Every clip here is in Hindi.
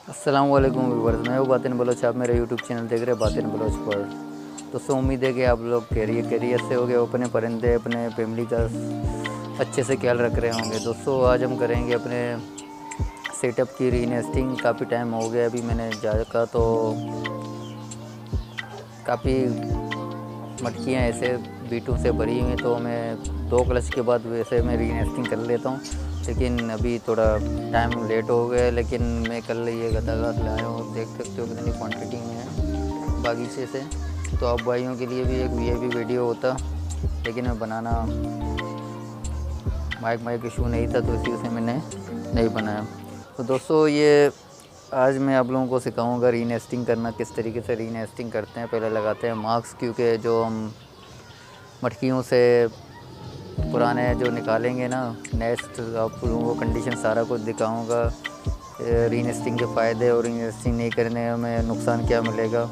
अस्सलाम वालेकुम व्यूवर्स, मैं हूँ बातिन बलोच। आप मेरे यूट्यूब चैनल देख रहे हैं बातिन बलोच पर। दोस्तों, उम्मीद है कि आप लोग कैरियर से होंगे, अपने परिंदे अपने फैमिली का अच्छे से ख्याल रख रहे होंगे। दोस्तों, आज हम करेंगे अपने सेटअप की रीनेस्टिंग। काफ़ी टाइम हो गया अभी मैंने जाकर, तो काफ़ी मटकियाँ ऐसे बीटों से भरी हुई, तो मैं 2 क्लच के बाद वैसे मैं रीनेस्टिंग कर लेता हूँ। लेकिन अभी थोड़ा टाइम लेट हो गया, लेकिन मैं कल ये गदागाद लाया हूँ। देख सकते हो कितनी क्वांटिटी में है बागीचे से। तो आप भाइयों के लिए भी एक ये भी वीडियो होता, लेकिन मैं बनाना माइक इशू नहीं था, तो इसी से मैंने नहीं बनाया। तो दोस्तों, ये आज मैं आप लोगों को सिखाऊंगा रीनेस्टिंग करना, किस तरीके से रीनेस्टिंग करते हैं। पहले लगाते हैं मास्क, क्योंकि जो हम मटकियों से पुराने जो निकालेंगे ना नेस्ट, आप लोगों को कंडीशन सारा कुछ दिखाऊंगा, रीनेस्टिंग के फ़ायदे और रीनेस्टिंग नहीं करने में नुकसान क्या मिलेगा।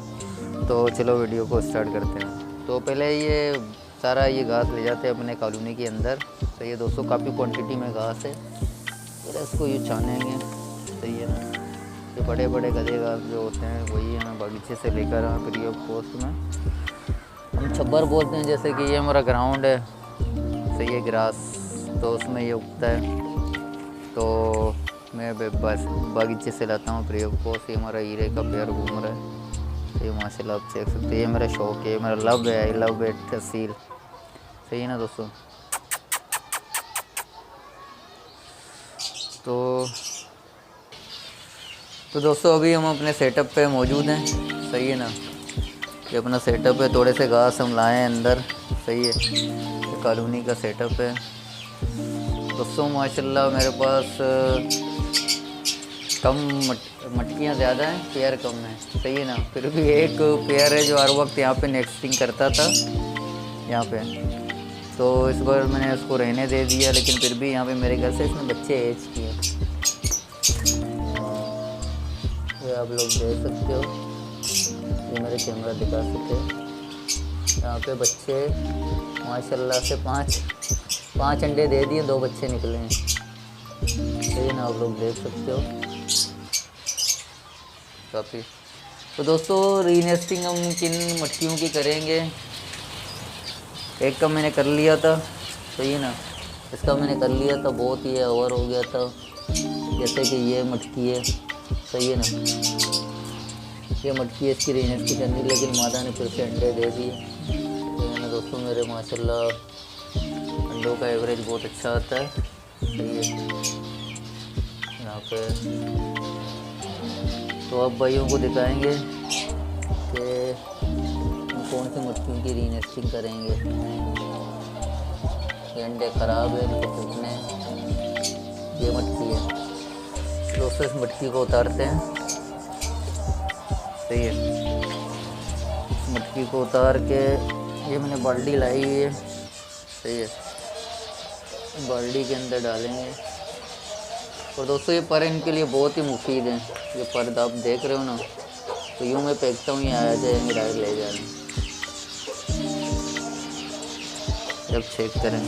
तो चलो वीडियो को स्टार्ट करते हैं। तो पहले ये सारा ये घास ले जाते हैं अपने कॉलोनी के अंदर। सही है दोस्तों, काफ़ी क्वांटिटी में घास है। फिर इसको यूँ छानेंगे, सही है ना। जो बड़े बड़े गधे घास जो होते हैं वही हमें बगीचे से लेकर आए फ्री ऑफ कॉस्ट में। हम छब्बर बोलते हैं, जैसे कि ये हमारा ग्राउंड है, सही है, ग्रास, तो उसमें ये उगता है। तो मैं बस बागीचे से लाता हूँ फ्री ऑफ कॉस्ट। ये हमारा हीरे का पेड़ घूम रहा है, तो ये माशाल्लाह आप देख सकते हैं। ये मेरा शौक है, मेरा लव है, आई लव इट तहसील। सही है ना दोस्तों। तो दोस्तों, अभी हम अपने सेटअप पे मौजूद हैं, सही है ना। ये अपना सेटअप है, थोड़े से घास हम लाए हैं अंदर, सही है। ये कॉलोनी का सेटअप है दोस्तों। माशाल्लाह मेरे पास कम मटकियाँ ज़्यादा हैं, पेयर कम है, सही है ना। फिर भी एक पेयर है जो हर वक्त यहाँ पे नेस्टिंग करता था यहाँ पे। तो इस बार मैंने उसको रहने दे दिया, लेकिन फिर भी यहाँ पे मेरे घर से इसने बच्चे एज किए। ये आप लोग देख सकते हो, ये मेरे कैमरा दिखा सकते हो। यहाँ पे बच्चे माशाल्लाह से पाँच अंडे दे दिए, 2 बच्चे निकले हैं, सही है ना। आप लोग देख सकते हो काफ़ी। तो दोस्तों, रीनेस्टिंग हम किन मटकियों की करेंगे। एक का मैंने कर लिया था, सही है ना। इसका मैंने कर लिया था, बहुत ही ओवर हो गया था। जैसे कि ये मटकी है, सही है ना। ये मटकी है, इसकी रीनेस्टिंग करनी, लेकिन माता ने फिर से अंडे दे दिए, सही है ना दोस्तों। मेरे माशाल्लाह अंडों का एवरेज बहुत अच्छा आता है, सही है यहाँ पे। तो अब भाइयों को दिखाएंगे कि हम कौन सी मटकियों की रीनेस्टिंग करेंगे। ये अंडे ख़राब है, इनको फूकने। ये मटकी है दोस्तों, इस मटकी को उतारते हैं, सही है। इस मटकी को उतार के ये मैंने बाल्टी लाई हुई है, सही है। बाल्टी के अंदर डालेंगे। और दोस्तों, ये पर इनके लिए बहुत ही मुफीद है। ये पर्द आप देख रहे हो ना, तो यूँ मैं फेंकता हूँ, ये आ जाएंगे, डायरेक्ट ले जाएंगे जब चेक करें।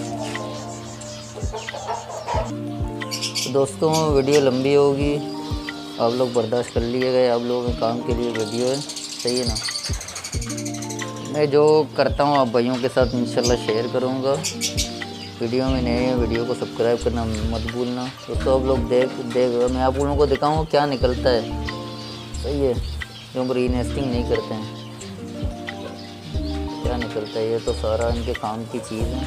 तो दोस्तों, वीडियो लंबी होगी, आप लोग बर्दाश्त कर लीजिएगा। आप लोगों के काम के लिए वीडियो है, सही है ना। मैं जो करता हूँ आप भाइयों के साथ इंशाल्लाह शेयर करूँगा। वीडियो में नए हैं, वीडियो को सब्सक्राइब करना मत भूलना दोस्तों। आप लोग देख मैं आप लोगों को दिखाऊँगा क्या निकलता है, सही है। जो हम रीनेस्टिंग नहीं करते हैं, क्या निकलता है। ये तो सारा इनके काम की चीज़ है,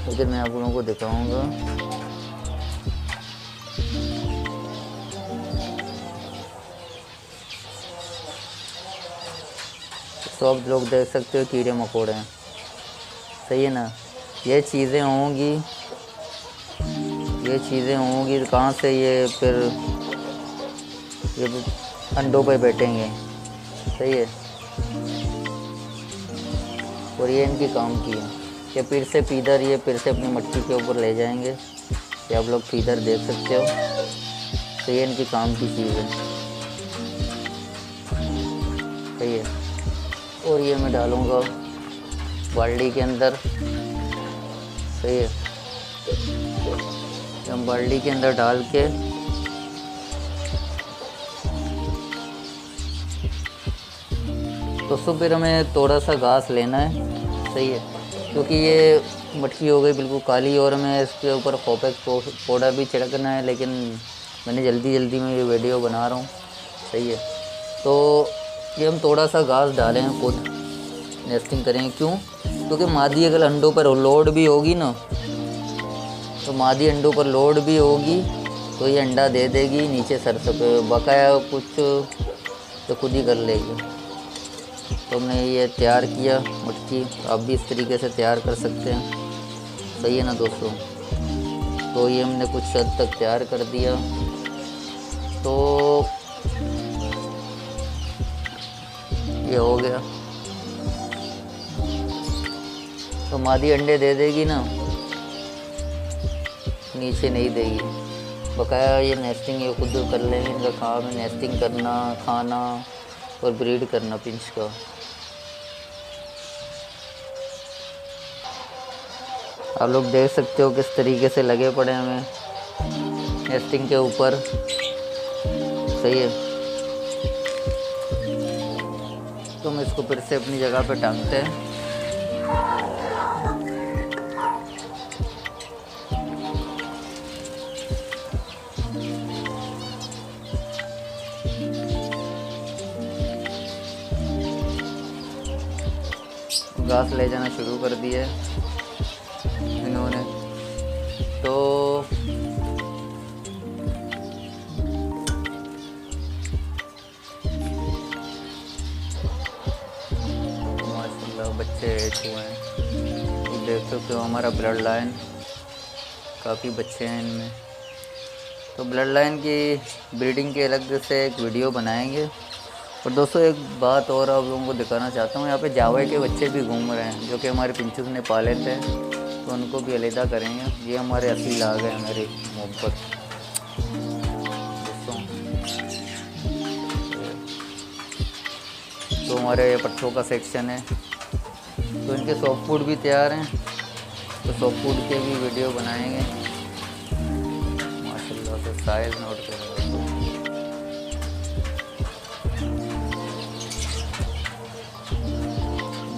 लेकिन मैं आप लोगों को दिखाऊँगा। तो आप लोग देख सकते हो कीड़े मकोड़े हैं, सही है ना। ये चीज़ें होंगी तो कहाँ से ये फिर ये अंडों पे बैठेंगे, सही है। और ये इनकी काम की है। ये फिर से फीडर, ये फिर से अपनी मटकी के ऊपर ले जाएंगे। ये आप लोग फीडर देख सकते हो, तो ये इनकी काम की चीज़ है, सही है। और ये मैं डालूँगा बाल्टी के अंदर, सही है। हम बाल्टी के अंदर डाल के दोस्तों फिर हमें थोड़ा सा घास लेना है, सही है, क्योंकि ये मटकी हो गई बिल्कुल काली और हमें इसके ऊपर कॉपेक्स पाउडर भी छिड़कना है, लेकिन मैंने जल्दी में ये वीडियो बना रहा हूँ, सही है। तो ये हम थोड़ा सा घास डालें, खुद नेस्टिंग करेंगे। क्यों? क्योंकि मादी अगर अंडों पर लोड भी होगी ना, तो मादी अंडों पर लोड भी होगी तो ये अंडा दे देगी, नीचे सर पे बकाया कुछ तो खुद ही कर लेगी। तो हमने ये तैयार किया मटकी, आप भी इस तरीके से तैयार कर सकते हैं, सही है ना दोस्तों। तो ये हमने कुछ हद तक तैयार कर दिया। तो ये हो गया। तो मादी अंडे दे देगी ना, नीचे नहीं देगी, बकाया ये नेस्टिंग ये खुद कर लेंगे। इनका काम है नेस्टिंग करना, खाना और ब्रीड करना पिंच का। आप लोग देख सकते हो किस तरीके से लगे पड़े हमें नेस्टिंग के ऊपर, सही है। तो हम इसको फिर से अपनी जगह पे टांगते हैं। घास ले जाना शुरू कर दिए इन्होंने। तो माशाल्लाह बच्चे हुए हैं, तो देख सकते हो हमारा ब्लड लाइन, काफ़ी बच्चे हैं इनमें। तो ब्लड लाइन की ब्रीडिंग के अलग से एक वीडियो बनाएंगे। और दोस्तों एक बात और आप लोगों को दिखाना चाहता हूँ, यहाँ पे जावा के बच्चे भी घूम रहे हैं जो कि हमारे पिंचुस ने पाले थे, तो उनको भी अलहदा करेंगे। ये हमारे असली लाग है, मेरी मोहब्बत दोस्तों। तो हमारे पट्ठों का सेक्शन है, तो इनके सॉफ्ट फूड भी तैयार हैं, तो सॉफ्ट फूड के भी वीडियो बनाएंगे। माशाल्लाह से साइज नोट करें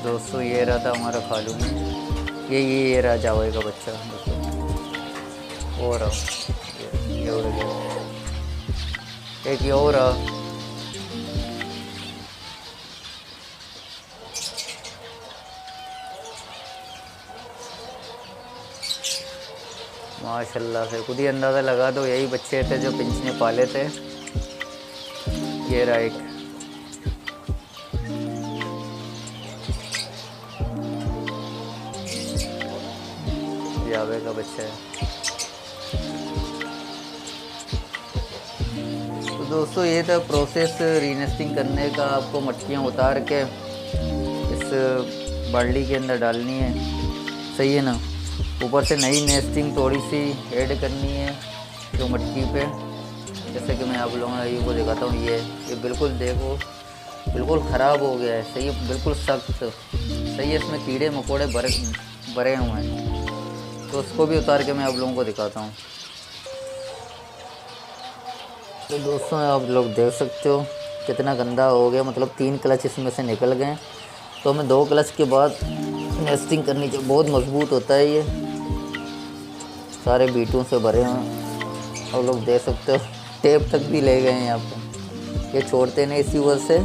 दोस्तों। ये रहा था हमारा खालू में, ये रहा जावे का बच्चा दोस्तों। और ये उड़ गया, एक ये और रहा। माशाल्लाह से खुद ही अंदाज़ा लगा दो, यही बच्चे थे जो पिंच ने पाले थे। ये रहा एक, जावे का बच्चा है। तो दोस्तों ये था प्रोसेस रीनेस्टिंग करने का। आपको मटकियाँ उतार के इस बाल्टी के अंदर डालनी है, सही है ना। ऊपर से नई नेस्टिंग थोड़ी सी ऐड करनी है जो मटकी पे, जैसे कि मैं आप लोगों को दिखाता हूँ। ये बिल्कुल देखो बिल्कुल ख़राब हो गया है, सही है, बिल्कुल सख्त, सही है। इसमें कीड़े मकोड़े भरे हुए हैं, तो उसको भी उतार के मैं आप लोगों को दिखाता हूँ। तो दोस्तों आप लोग देख सकते हो कितना गंदा हो गया, मतलब 3 क्लच इसमें से निकल गए। तो हमें 2 क्लच के बाद नेस्टिंग करनी चाहिए, बहुत मजबूत होता है ये, सारे बीटों से भरे हैं। आप लोग देख सकते हो टेप तक भी ले गए हैं यहाँ पे, ये छोड़ते नहीं। इसी वजह से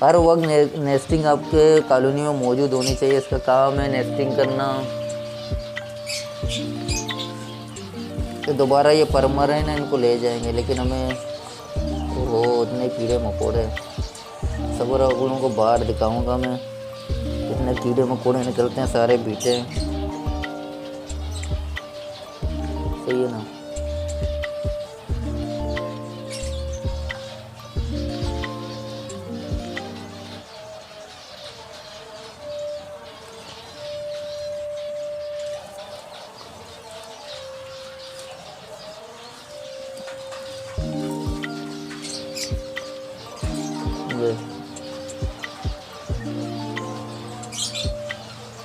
हर वक्त नेस्टिंग आपके कॉलोनी में मौजूद होनी चाहिए। इसका काम है नेस्टिंग करना। तो दोबारा ये परमर है ना, इनको ले जाएंगे, लेकिन हमें वो इतने कीड़े मकोड़े सब आप लोगों को बाहर दिखाऊंगा मैं, इतने कीड़े मकोड़े निकलते हैं, सारे बीटे, सही है ना।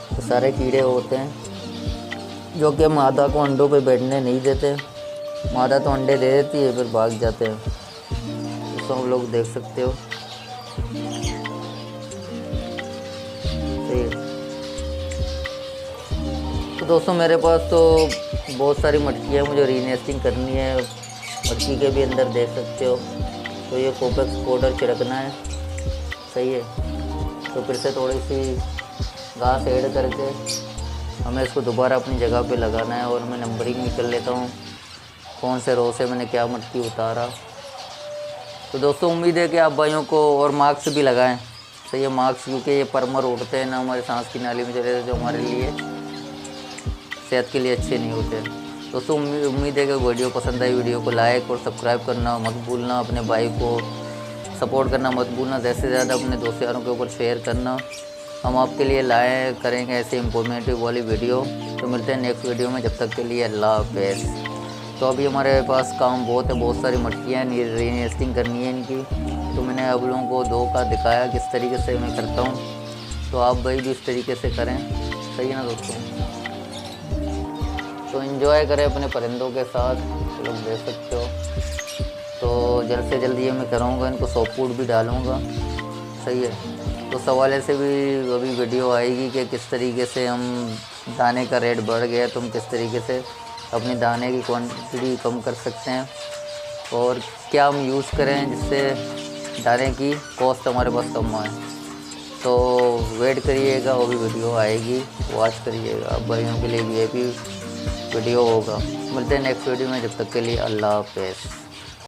तो सारे कीड़े होते हैं जो कि मादा को अंडों पे बैठने नहीं देते। मादा तो अंडे दे देती है, फिर भाग जाते हैं। तो सब लोग देख सकते हो तो दोस्तों मेरे पास तो बहुत सारी मटकी है, मुझे रीनेस्टिंग करनी है। मटकी के भी अंदर देख सकते हो। तो ये कोपेक्स पाउडर छिड़कना है, सही है। तो फिर से थोड़ी सी घास ऐड करके हमें इसको दोबारा अपनी जगह पे लगाना है। और मैं नंबरिंग भी कर लेता हूँ कौन से रो से मैंने क्या मटकी उतारा। तो दोस्तों उम्मीद है कि आप भाइयों को और मास्क भी लगाएं, सही है। मास्क क्योंकि ये परमर उड़ते हैं ना, हमारे सांस की नाली में चले जाते, जो हमारे लिए सेहत के लिए अच्छे नहीं होते। दोस्तों उम्मीद है कि वीडियो पसंद आई। वीडियो को लाइक और सब्सक्राइब करना मत भूलना, अपने भाई को सपोर्ट करना मत भूलना, ज़्यादा से ज़्यादा अपने दोस्त यारों के ऊपर शेयर करना। हम आपके लिए लाए करेंगे ऐसे इंफॉर्मेटिव वाली वीडियो। तो मिलते हैं नेक्स्ट वीडियो में, जब तक के लिए अल्लाह हाफ़िज़। तो अभी हमारे पास काम बहुत है, बहुत सारी मटकियाँ रीनेस्टिंग करनी है इनकी। तो मैंने आप लोगों को 2 का दिखाया किस तरीके से मैं करता हूँ। तो आप भाई भी इस तरीके से करें, सही है ना दोस्तों। तो एंजॉय करें अपने परिंदों के साथ, लोग देख सकते हो। तो जल्द से जल्द ये मैं करूँगा, इनको सॉफ्ट फूड भी डालूँगा, सही है। तो सवाले से भी अभी वीडियो आएगी कि किस तरीके से हम दाने का रेट बढ़ गया, तो हम किस तरीके से अपने दाने की क्वांटिटी कम कर सकते हैं और क्या हम यूज़ करें जिससे दाने की कॉस्ट हमारे पास कम आए। तो वेट करिएगा, वो भी वीडियो आएगी, वॉच करिएगा। आप भाइयों के लिए भी वीडियो होगा। मिलते हैं नेक्स्ट वीडियो में, जब तक के लिए अल्लाह हाफ़िज़।